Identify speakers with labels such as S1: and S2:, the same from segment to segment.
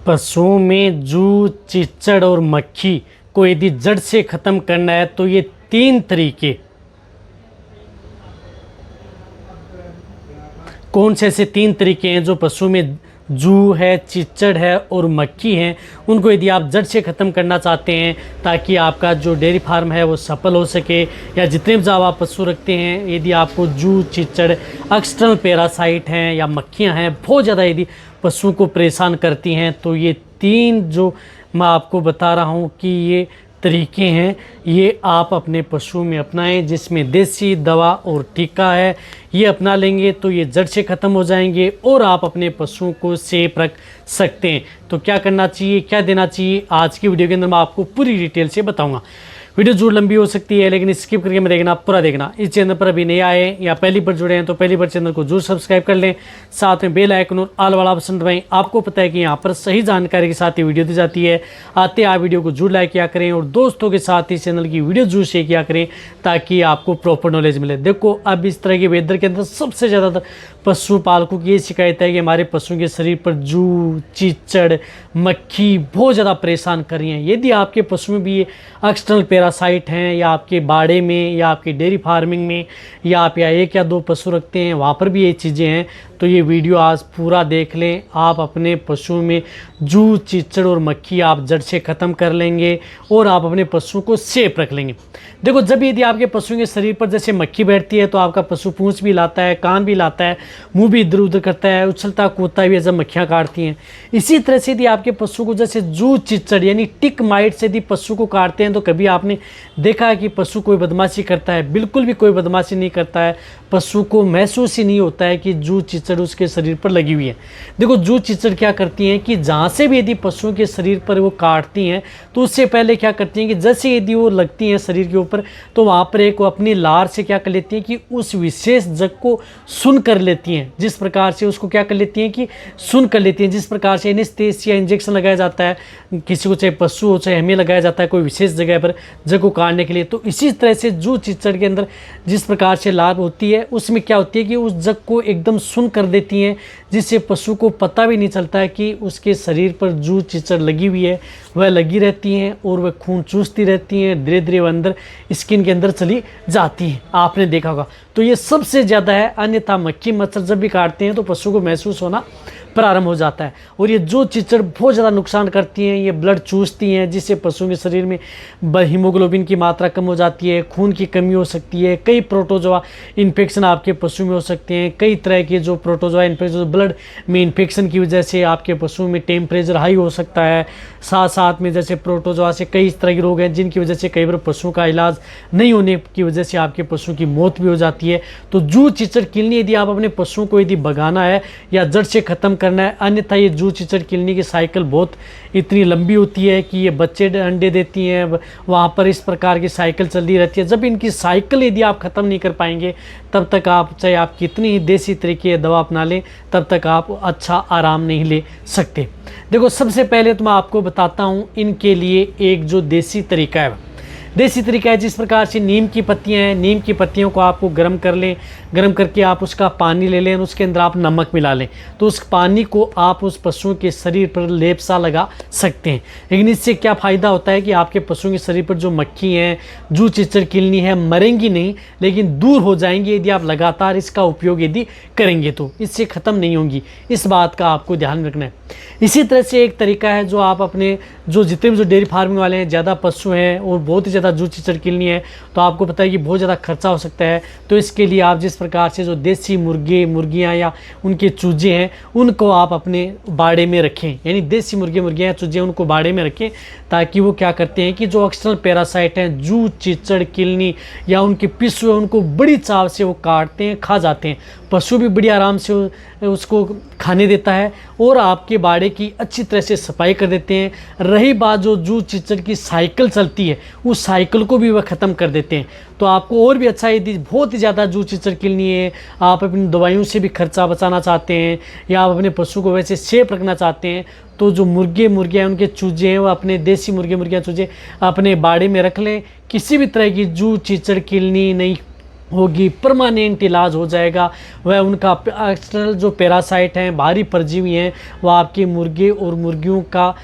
S1: पशुओं में जूं, चिच्चड़ और मक्खी को यदि जड़ से ख़त्म करना है तो ये 3 तरीके, कौन से ऐसे 3 तरीके हैं जो पशु में जूं है, चिच्चड़ है और मक्खी हैं, उनको यदि आप जड़ से ख़त्म करना चाहते हैं ताकि आपका जो डेयरी फार्म है वो सफल हो सके, या जितने भी ज़्यादा आप पशु रखते हैं यदि आपको जूं, चिच्चड़, एक्सटर्नल पैरासाइट हैं या मक्खियां हैं बहुत ज़्यादा यदि पशु को परेशान करती हैं, तो ये 3 जो मैं आपको बता रहा हूँ कि ये तरीके हैं, ये आप अपने पशु में अपनाएं, जिसमें देसी दवा और टीका है। ये अपना लेंगे तो ये जड़ से ख़त्म हो जाएंगे और आप अपने पशुओं को सेफ रख सकते हैं। तो क्या करना चाहिए, क्या देना चाहिए, आज की वीडियो के अंदर मैं आपको पूरी डिटेल से बताऊंगा। वीडियो जरूर लंबी हो सकती है लेकिन स्किप करके मैं देखना, पूरा देखना। इस चैनल पर अभी नए आए या पहली बार जुड़े हैं तो पहली बार चैनल को जरूर सब्सक्राइब कर लें, साथ में बेल आइकन और ऑल वाला ऑप्शन दबाएं। आपको पता है कि यहाँ पर सही जानकारी के साथ ही वीडियो दी जाती है। आते आप वीडियो को जरूर लाइक किया करें और दोस्तों के साथ ही चैनल की वीडियो जरूर शेयर किया करें ताकि आपको प्रॉपर नॉलेज मिले। देखो, अब इस तरह के वेदर के अंदर सबसे ज़्यादा पशुपालकों की ये शिकायत है कि हमारे पशुओं के शरीर पर जूं, चिच्चड़, मक्खी बहुत ज़्यादा परेशान कर रही हैं। यदि आपके पशु में भी ये एक्सटर्नल पैरासाइट हैं या आपके बाड़े में या आपके डेयरी फार्मिंग में या आप या 1 या 2 पशु रखते हैं वहाँ पर भी ये चीज़ें हैं, तो ये वीडियो आज पूरा देख लें। आप अपने पशुओं में जूं, चिच्चड़ और मक्खी आप जड़ से ख़त्म कर लेंगे और आप अपने पशुओं को सेफ रख लेंगे। देखो, जब यदि आपके पशुओं के शरीर पर जैसे मक्खी बैठती है तो आपका पशु पूंछ भी लाता है, कान भी लाता है, मुंह भी इधर उधर करता है, उछलता कूदता भी है जब मक्खियाँ काटती हैं। इसी तरह से यदि आपके पशु को जैसे जूं, चिच्चड़ यानी टिक माइट से यदि पशु को काटते हैं तो कभी आपने देखा है कि पशु कोई बदमाशी करता है? बिल्कुल भी कोई बदमाशी नहीं करता है। पशु को महसूस ही नहीं होता है कि जूं, चिच्चड़ उसके शरीर पर लगी हुई है। देखो, जूं, चिच्चड़ क्या करती हैं कि जहाँ से भी यदि पशुओं के शरीर पर वो काटती हैं तो उससे पहले क्या करती हैं कि जैसे यदि वो लगती हैं शरीर के ऊपर तो वहाँ पर एक वो अपनी लार से क्या कर लेती हैं कि उस विशेष जगह को सुन कर लेती हैं। जिस प्रकार से उसको क्या कर लेती हैं कि सुन कर लेती हैं, जिस प्रकार से एनेस्थीसिया इंजेक्शन लगाया जाता है किसी को, चाहे पशु हो चाहे हमें लगाया जाता है कोई विशेष जगह पर जगह को काटने के लिए, तो इसी तरह से जूं, चिच्चड़ के अंदर जिस प्रकार से लार होती है उसमें क्या होती है कि उस जग को एकदम सुन कर देती हैं, जिससे पशु को पता भी नहीं चलता है कि उसके शरीर पर जूं, चिच्चड़ लगी हुई है। वह लगी रहती हैं और वह खून चूसती रहती हैं, धीरे धीरे वह अंदर स्किन के अंदर चली जाती हैं, आपने देखा होगा। तो ये सबसे ज़्यादा है। अन्यथा मक्खी मच्छर जब भी काटते हैं तो पशु को महसूस होना प्रारंभ हो जाता है। और ये जूं, चिच्चड़ बहुत ज़्यादा नुकसान करती हैं, ये ब्लड चूसती हैं, जिससे पशुओं के शरीर में हीमोग्लोबिन की मात्रा कम हो जाती है, खून की कमी हो सकती है, कई प्रोटोजोआ इन्फेक्शन आपके पशु में हो सकते हैं। कई तरह के जो प्रोटोजोआ इन्फेक्शन, ब्लड में इन्फेक्शन की वजह से आपके पशु में टेम्परेचर हाई हो सकता है। साथ साथ में जैसे प्रोटोजोआ से कई तरह के रोग हैं जिनकी वजह से कई बार पशुओं का इलाज नहीं होने की वजह से आपके पशु की मौत भी हो जाती है। तो जूं, चिच्चड़ किलनी यदि आप अपने पशुओं को यदि भगाना है या जड़ से ख़त्म करना है, अन्यथा ये जूं, चिच्चड़ किलनी की साइकिल बहुत इतनी लंबी होती है कि ये बच्चे अंडे देती हैं, वहाँ पर इस प्रकार की साइकिल चलती रहती है। जब इनकी साइकिल यदि आप ख़त्म नहीं कर पाएंगे तब तक आप चाहे आप कितनी ही देसी तरीके दवा अपना लें तब तक आप अच्छा आराम नहीं ले सकते। देखो, सबसे पहले तो मैं आपको बताता हूँ इनके लिए एक जो देसी तरीका है, देसी तरीका है जिस प्रकार से नीम की पत्तियां हैं, नीम की पत्तियों को आपको गर्म कर लें, गर्म करके आप उसका पानी ले लें और उसके अंदर आप नमक मिला लें, तो उस पानी को आप उस पशुओं के शरीर पर लेप सा लगा सकते हैं। लेकिन इससे क्या फ़ायदा होता है कि आपके पशुओं के शरीर पर जो मक्खी हैं, जूं, चिच्चड़ किलनी है, मरेंगी नहीं लेकिन दूर हो जाएंगी यदि आप लगातार इसका उपयोग यदि करेंगे तो इससे ख़त्म नहीं होंगी। इस बात का आपको ध्यान रखना है। इसी तरह से एक तरीका है जो आप अपने जो जितने भी जो डेयरी फार्मिंग वाले हैं, ज़्यादा पशु हैं और बहुत ही ज़्यादा जूं, चिच्चड़ किलनी है, तो आपको पता है कि बहुत ज़्यादा खर्चा हो सकता है। तो इसके लिए आप जिस प्रकार से जो देसी मुर्गे, मुर्गियाँ या उनके चूजे हैं उनको आप अपने बाड़े में रखें, यानी देसी मुर्गे, मुर्गियाँ, चूजे उनको बाड़े में रखें, ताकि वो क्या करते हैं कि जो एक्सटर्नल पैरासाइट हैं, जूं, चिच्चड़ किलनी या उनके पिस्सू है, उनको बड़ी चाव से वो काटते हैं, खा जाते हैं। पशु भी बड़ी आराम से उसको खाने देता है और आपके बाड़े की अच्छी तरह से सफाई कर देते हैं। रही बात जो जूं, चिच्चड़ की साइकिल चलती है, उस साइकिल को भी वह ख़त्म कर देते हैं। तो आपको और भी अच्छा, यदि बहुत ही ज़्यादा जूं, चिच्चड़ किलनी है, आप अपनी दवाइयों से भी खर्चा बचाना चाहते हैं या आप अपने पशु को वैसे सेफ रखना चाहते हैं, तो जो मुर्गे, मुर्गियाँ, उनके चूजे हैं, वो अपने देसी मुर्गे, मुर्गियाँ, चूजे अपने बाड़े में रख लें। किसी भी तरह की जूं, चिच्चड़ किलनी नहीं होगी, परमानेंट इलाज हो जाएगा। वह उनका एक्सटर्नल जो पैरासाइट हैं, बाहरी परजीवी हैं, वह आपके मुर्गे और मुर्गियों का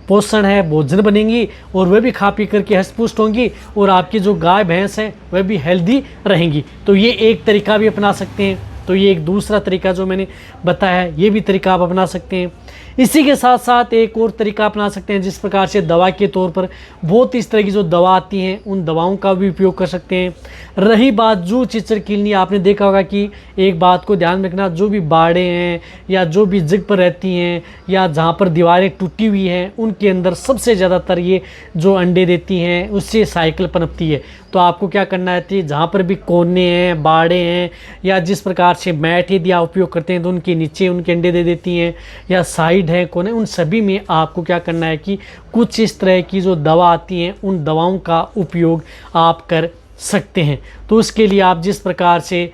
S1: पोषण है, भोजन बनेंगी और वह भी खा पी करके हष्ट पुष्ट होंगी और आपकी जो गाय भैंस हैं वह भी हेल्दी रहेंगी। तो ये एक तरीका भी अपना सकते हैं। तो ये एक दूसरा तरीका जो मैंने बताया है, ये भी तरीका आप अपना सकते हैं। इसी के साथ साथ एक और तरीका अपना सकते हैं, जिस प्रकार से दवा के तौर पर बहुत इस तरह की जो दवा आती हैं, उन दवाओं का भी उपयोग कर सकते हैं। रही बात जू चिचड़ किलनी, आपने देखा होगा कि एक बात को ध्यान रखना, जो भी बाड़े हैं या जो भी जग पर रहती हैं या जहाँ पर दीवारें टूटी हुई हैं, उनके अंदर सबसे ज़्यादातर ये जो अंडे देती हैं उससे साइकिल पनपती है। तो आपको क्या करना है, जहाँ पर भी कोने हैं, बाड़े हैं या जिस प्रकार से मैट यदि आप उपयोग करते हैं तो उनके नीचे उनके अंडे दे देती हैं, या साइड है कोने, उन सभी में आपको क्या करना है कि कुछ इस तरह की जो दवा आती हैं उन दवाओं का उपयोग आप कर सकते हैं। तो उसके लिए आप जिस प्रकार से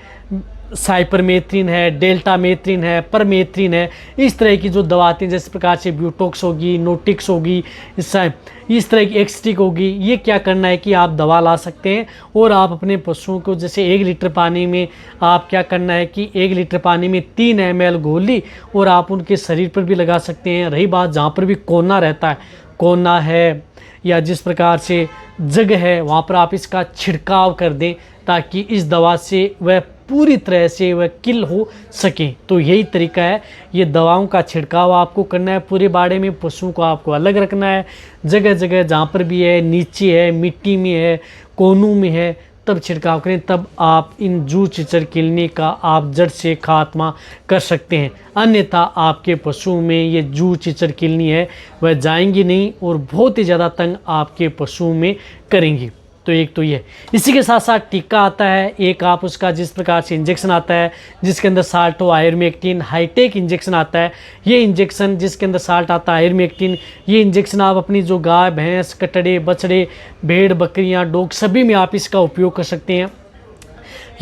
S1: साइपरमेथ्रिन है, डेल्टामेथ्रिन है, परमेथ्रिन है, इस तरह की जो दवा आती हैं, जैसे प्रकार से ब्यूटोक्स होगी, नोटिक्स होगी, इस तरह की एक्सटिक होगी, ये क्या करना है कि आप दवा ला सकते हैं और आप अपने पशुओं को जैसे 1 लीटर पानी में आप क्या करना है कि 1 लीटर पानी में 3 ml घोल ली और आप उनके शरीर पर भी लगा सकते हैं। रही बात जहाँ पर भी कोना रहता है, कोना है या जिस प्रकार से जग है, वहाँ पर आप इसका छिड़काव कर दें ताकि इस दवा से वह पूरी तरह से वह किल हो सके। तो यही तरीका है, ये दवाओं का छिड़काव आपको करना है पूरे बाड़े में। पशुओं को आपको अलग रखना है, जगह जगह जहाँ पर भी है, नीचे है, मिट्टी में है, कोनों में है, तब छिड़काव करें, तब आप इन जू चिचड़ किलनी का आप जड़ से खात्मा कर सकते हैं। अन्यथा आपके पशुओं में ये जू चिचड़ किलनी है वह जाएंगी नहीं और बहुत ही ज़्यादा तंग आपके पशुओं में करेंगी। तो एक तो ये, इसी के साथ साथ टीका आता है एक, आप उसका जिस प्रकार से इंजेक्शन आता है जिसके अंदर साल्ट हो, आयरमेक्टिन हाईटेक इंजेक्शन आता है। ये इंजेक्शन जिसके अंदर साल्ट आता है, आयरमेक्टिन, ये इंजेक्शन आप अपनी जो गाय भैंस, कटड़े, बछड़े, भेड़, बकरियां, डॉग सभी में आप इसका उपयोग कर सकते हैं।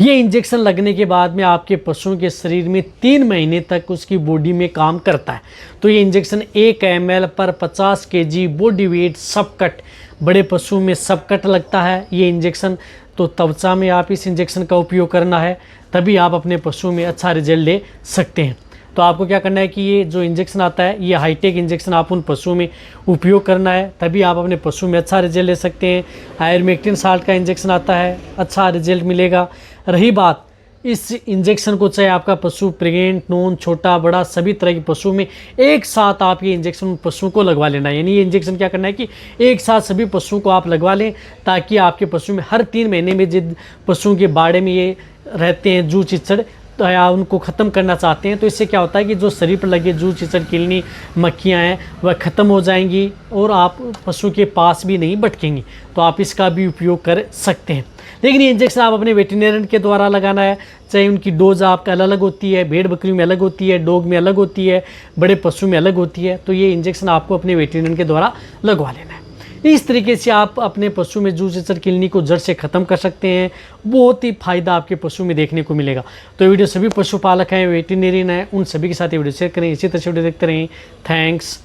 S1: ये इंजेक्शन लगने के बाद में आपके पशुओं के शरीर में 3 महीने तक उसकी बॉडी में काम करता है। तो ये इंजेक्शन 1 ml पर 50 kg बॉडी वेट सबकट, बड़े पशु में सबकट लगता है ये इंजेक्शन। तो त्वचा में आप इस इंजेक्शन का उपयोग करना है, तभी आप अपने पशु में अच्छा रिजल्ट ले सकते हैं। तो आपको क्या करना है कि ये जो इंजेक्शन आता है, ये हाईटेक इंजेक्शन आप उन पशुओं में उपयोग करना है, तभी आप अपने पशु में अच्छा रिजल्ट ले सकते हैं। आयरमेक्टिन साल्ट का इंजेक्शन आता है, अच्छा रिजल्ट मिलेगा। रही बात इस इंजेक्शन को, चाहे आपका पशु प्रेग्नेंट, नॉन, छोटा बड़ा, सभी तरह के पशु में एक साथ आप ये इंजेक्शन पशुओं को लगवा लेना है। यानी ये इंजेक्शन क्या करना है कि एक साथ सभी पशुओं को आप लगवा लें, ताकि आपके पशु में हर 3 महीने में जिन पशुओं के बाड़े में ये रहते हैं जू चिचड़, तो या उनको ख़त्म करना चाहते हैं, तो इससे क्या होता है कि जो शरीर पर लगे जू चिचड़ किलनी मक्खियाँ हैं वह ख़त्म हो जाएंगी और आप पशु के पास भी नहीं भटकेंगी। तो आप इसका भी उपयोग कर सकते हैं। लेकिन ये इंजेक्शन आप अपने वेटरनरी के द्वारा लगाना है, चाहे उनकी डोज आपका अलग अलग होती है, भेड़ बकरी में अलग होती है, डॉग में अलग होती है, बड़े पशु में अलग होती है। तो ये इंजेक्शन आपको अपने वेटरनरी के द्वारा लगवा लेना है। इस तरीके से आप अपने पशु में जू चिचड़ किलनी को जड़ से ख़त्म कर सकते हैं। बहुत ही फायदा आपके पशु में देखने को मिलेगा। तो वीडियो सभी पशुपालक हैं, वेटरनरियन हैं, उन सभी के साथ ये वीडियो शेयर करें। इसी तरह से वीडियो देखते रहें। थैंक्स।